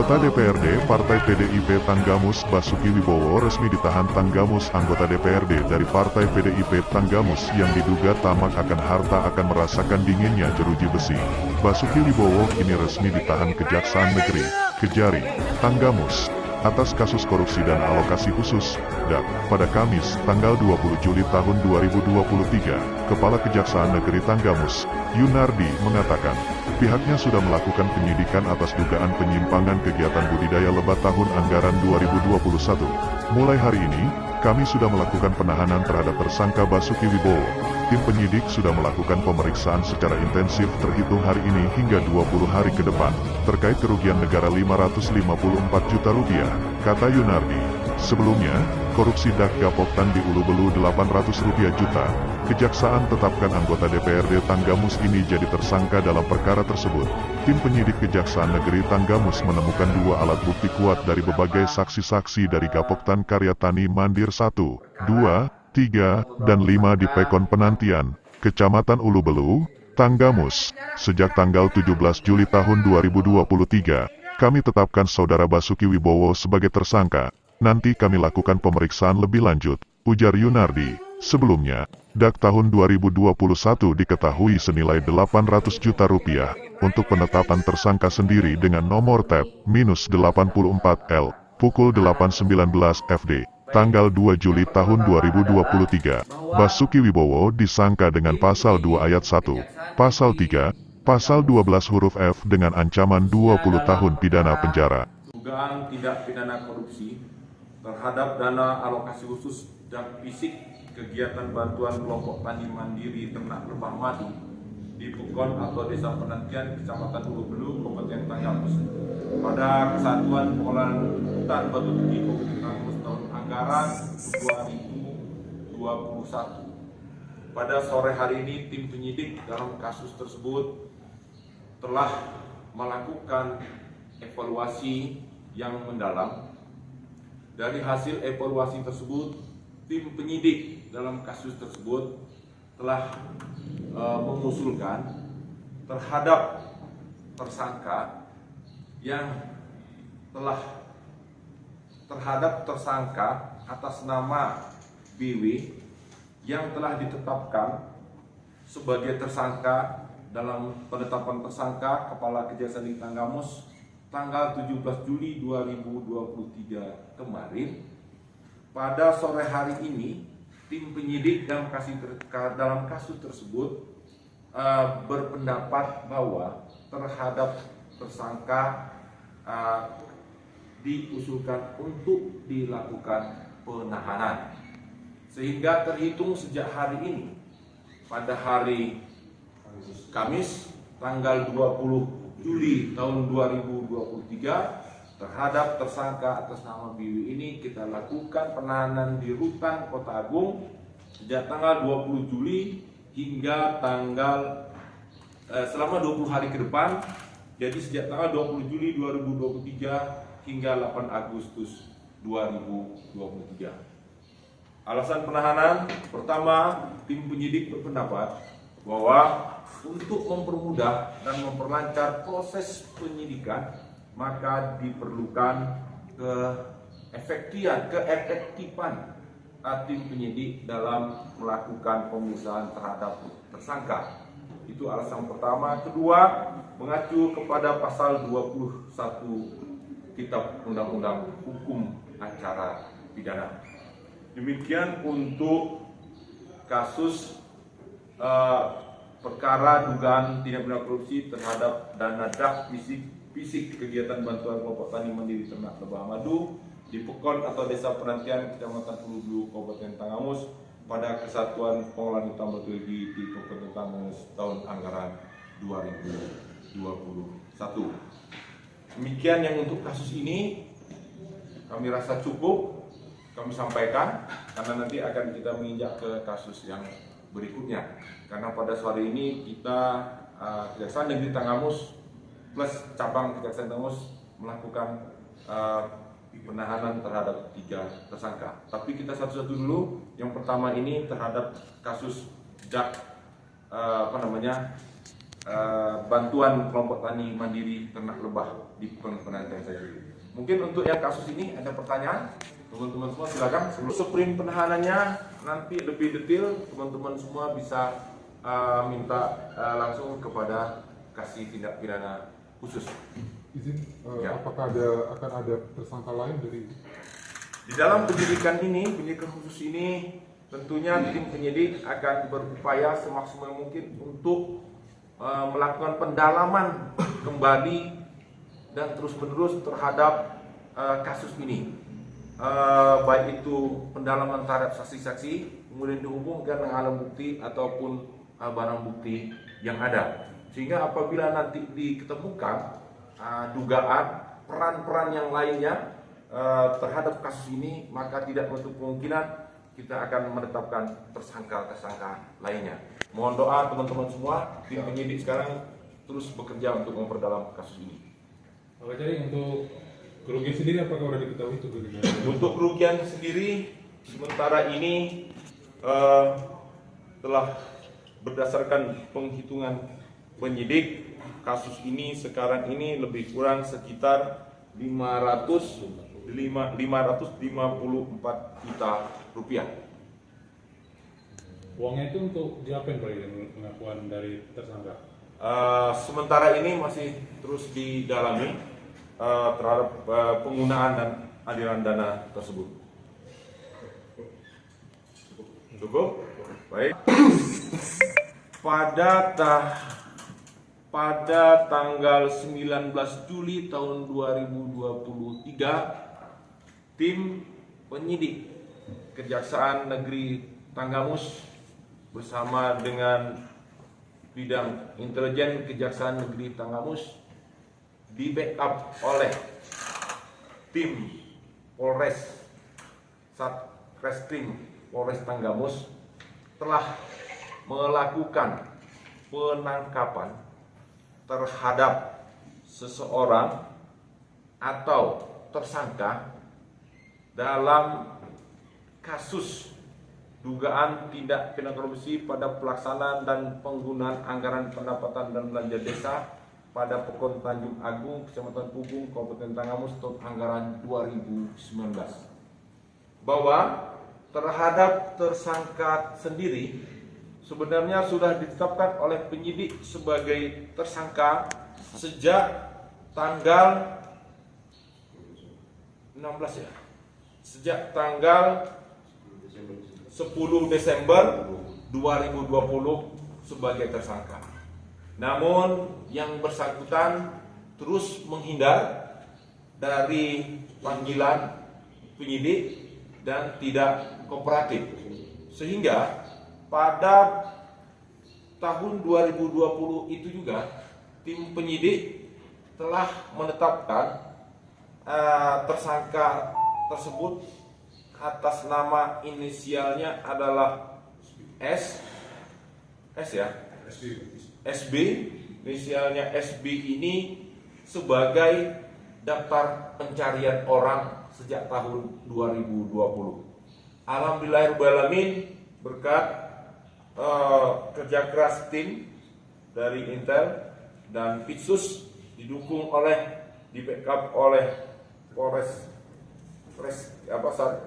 Anggota DPRD Partai PDIP Tanggamus Basuki Wibowo resmi ditahan. Tanggamus. Anggota DPRD dari Partai PDIP Tanggamus yang diduga tamak akan harta akan merasakan dinginnya jeruji besi. Basuki Wibowo kini resmi ditahan Kejaksaan Negeri Kejari, Tanggamus atas kasus korupsi dan alokasi khusus (DAK). Pada Kamis, tanggal 20 Juli tahun 2023, Kepala Kejaksaan Negeri Tanggamus, Yunardi, mengatakan pihaknya sudah melakukan penyidikan atas dugaan penyimpangan kegiatan budidaya lebah tahun anggaran 2021. Mulai hari ini, kami sudah melakukan penahanan terhadap tersangka Basuki Wibowo. Tim penyidik sudah melakukan pemeriksaan secara intensif terhitung hari ini hingga 20 hari ke depan, terkait kerugian negara 554 juta rupiah, kata Yunardi. Sebelumnya, korupsi DAK Gapoktan di Ulu Belu 800 rupiah juta. Kejaksaan tetapkan anggota DPRD Tanggamus ini jadi tersangka dalam perkara tersebut. Tim penyidik Kejaksaan Negeri Tanggamus menemukan 2 alat bukti kuat dari berbagai saksi-saksi dari Gapoktan Karya Tani Mandir 1, 2, 3, dan 5 di Pekon Penantian, Kecamatan Ulu Belu, Tanggamus. Sejak tanggal 17 Juli tahun 2023, kami tetapkan Saudara Basuki Wibowo sebagai tersangka. Nanti kami lakukan pemeriksaan lebih lanjut, ujar Yunardi. Sebelumnya, DAK tahun 2021 diketahui senilai 800 juta rupiah untuk penetapan tersangka sendiri dengan nomor tab -84L, pukul 8.19 FD. Tanggal 2 Juli tahun 2023, Basuki Wibowo disangka dengan Pasal 2 Ayat 1, Pasal 3, Pasal 12 huruf F dengan ancaman 20 tahun pidana penjara. Dugaan tindak pidana korupsi terhadap dana alokasi khusus dan fisik kegiatan bantuan kelompok tani mandiri ternak lebah madu di Pekon atau Desa Penantian, Kecamatan Ulu Belu, Kabupaten Tanggamus pada Kesatuan Pengelolaan Hutan Batu Tinggi Kabupaten Tanggamus tahun anggaran 2021. Pada sore hari ini, tim penyidik dalam kasus tersebut telah melakukan evaluasi yang mendalam. Dari hasil evaluasi tersebut, tim penyidik dalam kasus tersebut telah mengusulkan terhadap tersangka atas nama BW yang telah ditetapkan sebagai tersangka dalam penetapan tersangka Kepala Kejaksaan Negeri Tanggamus tanggal 17 Juli 2023 kemarin. Pada sore hari ini, tim penyidik dalam kasus tersebut berpendapat bahwa terhadap tersangka diusulkan untuk dilakukan penahanan. Sehingga terhitung sejak hari ini, pada hari Kamis tanggal 20 Juli tahun 2023, terhadap tersangka atas nama BW ini kita lakukan penahanan di Rutan Kota Agung sejak tanggal 20 Juli hingga selama 20 hari ke depan. Jadi sejak tanggal 20 Juli 2023 hingga 8 Agustus 2023. Alasan penahanan pertama, tim penyidik berpendapat bahwa untuk mempermudah dan memperlancar proses penyidikan, maka diperlukan keefektifan tim penyidik dalam melakukan pemeriksaan terhadap tersangka. Itu alasan pertama. Kedua, mengacu kepada pasal 21 Kitab Undang-Undang Hukum Acara Pidana. Demikian untuk kasus perkara dugaan tindak pidana korupsi terhadap dana DAK fisik kegiatan bantuan kelompok tani mandiri ternak lebah madu di Pekon atau Desa Penantian, Kecamatan Ulu Belu, Kabupaten Tanggamus pada Kesatuan Pengelolaan Hutan Batu Tinggi di Kabupaten Tanggamus tahun anggaran 2021. Demikian yang untuk kasus ini, kami rasa cukup kami sampaikan, karena nanti akan kita menginjak ke kasus yang berikutnya. Karena pada sore ini kita Kejaksaan Negeri Tanggamus plus cabang Kejaksaan Tanggamus melakukan penahanan terhadap 3 tersangka. Tapi kita satu-satu dulu. Yang pertama ini terhadap kasus DAK bantuan kelompok tani mandiri ternak lebah di penantian saya. Mungkin untuk yang kasus ini ada pertanyaan, teman-teman semua silakan. Sebelum sprint penahanannya nanti lebih detail, teman-teman semua bisa minta langsung kepada kasih tindak pidana khusus. Izin, Ya. apakah akan ada tersangka lain dari? Di dalam penyidikan khusus ini, tentunya tim penyidik akan berupaya semaksimal mungkin untuk melakukan pendalaman kembali dan terus-menerus terhadap kasus ini. Baik itu pendalaman terhadap saksi-saksi, kemudian dihubungkan dengan alat bukti ataupun barang bukti yang ada. Sehingga apabila nanti diketemukan dugaan peran-peran yang lainnya terhadap kasus ini, maka tidak menutup kemungkinan kita akan menetapkan tersangka-tersangka lainnya. Mohon doa teman-teman semua, tim penyidik sekarang terus bekerja untuk memperdalam kasus ini. Oke, jadi untuk kerugian sendiri apakah sudah diketahui itu? Untuk kerugian sendiri sementara ini telah berdasarkan penghitungan penyidik, kasus ini sekarang ini lebih kurang sekitar 554 juta rupiah. Uangnya itu untuk diapain Pak dengan pengakuan dari tersangka? Sementara ini masih terus didalami terhadap penggunaan dan aliran dana tersebut. Cukup? Baik. Pada tanggal 19 Juli tahun 2023, tim penyidik Kejaksaan Negeri Tanggamus bersama dengan bidang intelijen Kejaksaan Negeri Tanggamus di backup oleh tim Polres Satreskrim Polres Tanggamus telah melakukan penangkapan terhadap seseorang atau tersangka dalam kasus dugaan tindak pidana korupsi pada pelaksanaan dan penggunaan anggaran pendapatan dan belanja desa pada Pekon Tanjung Agung, Kecamatan Pugung, Kabupaten Tanggamus tahun anggaran 2019. Bahwa terhadap tersangka sendiri sebenarnya sudah ditetapkan oleh penyidik sebagai tersangka sejak tanggal 16 ya. Sejak tanggal 10 Desember 2020 sebagai tersangka. Namun yang bersangkutan terus menghindar dari panggilan penyidik dan tidak kooperatif. Sehingga pada tahun 2020 itu juga tim penyidik telah menetapkan tersangka tersebut atas nama inisialnya adalah SB, inisialnya SB ini sebagai daftar pencarian orang sejak tahun 2020. Alhamdulillahirrahmanirrahim, berkat kerja keras tim dari Intel dan Pitsus didukung oleh di backup oleh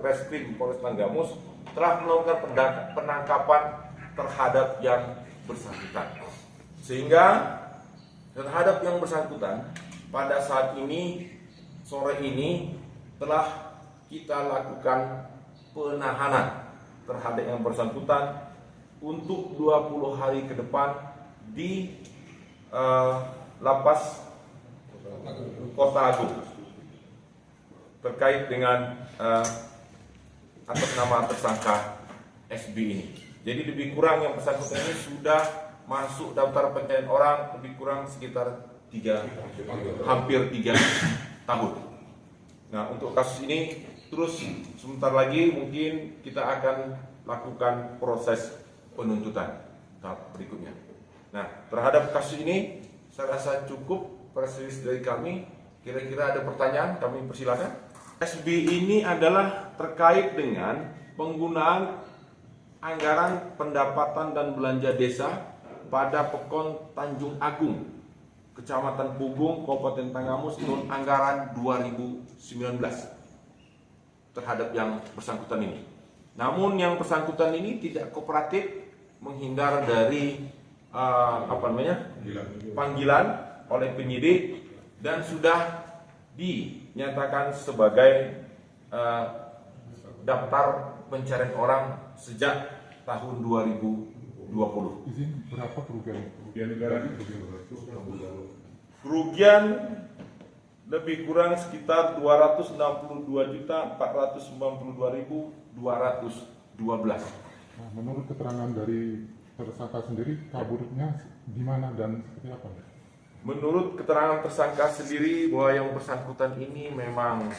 Reskrim Polres Tanggamus telah melakukan penangkapan terhadap yang bersangkutan. Sehingga terhadap yang bersangkutan pada saat ini, sore ini telah kita lakukan penahanan terhadap yang bersangkutan untuk 20 hari ke depan di Lapas Kota Agung terkait dengan atas nama tersangka SB ini. Jadi lebih kurang yang bersangkutan ini sudah masuk daftar pencarian orang lebih kurang sekitar hampir 3 tahun. Nah, untuk kasus ini terus sebentar lagi mungkin kita akan lakukan proses penuntutan tahap berikutnya. Nah, terhadap kasus ini saya rasa cukup press release dari kami. Kira-kira ada pertanyaan, kami persilakan. SB ini adalah terkait dengan penggunaan anggaran pendapatan dan belanja desa pada Pekon Tanjung Agung, Kecamatan Pugung, Kabupaten Tanggamus tahun anggaran 2019 terhadap yang bersangkutan ini. Namun yang bersangkutan ini tidak kooperatif, menghindar dari panggilan oleh penyidik dan sudah dinyatakan sebagai daftar pencarian orang sejak tahun 2020. Izin berapa kerugian? Kerugian negara Kerugian lebih kurang sekitar 262.492.212. Nah, menurut keterangan dari tersangka sendiri, kaburnya di mana dan seperti apa? Menurut keterangan tersangka sendiri bahwa yang bersangkutan ini memang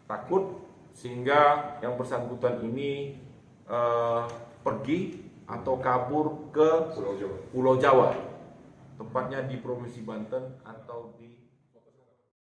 takut sehingga yang bersangkutan ini pergi atau kabur ke Pulau Jawa, tepatnya di Provinsi Banten atau di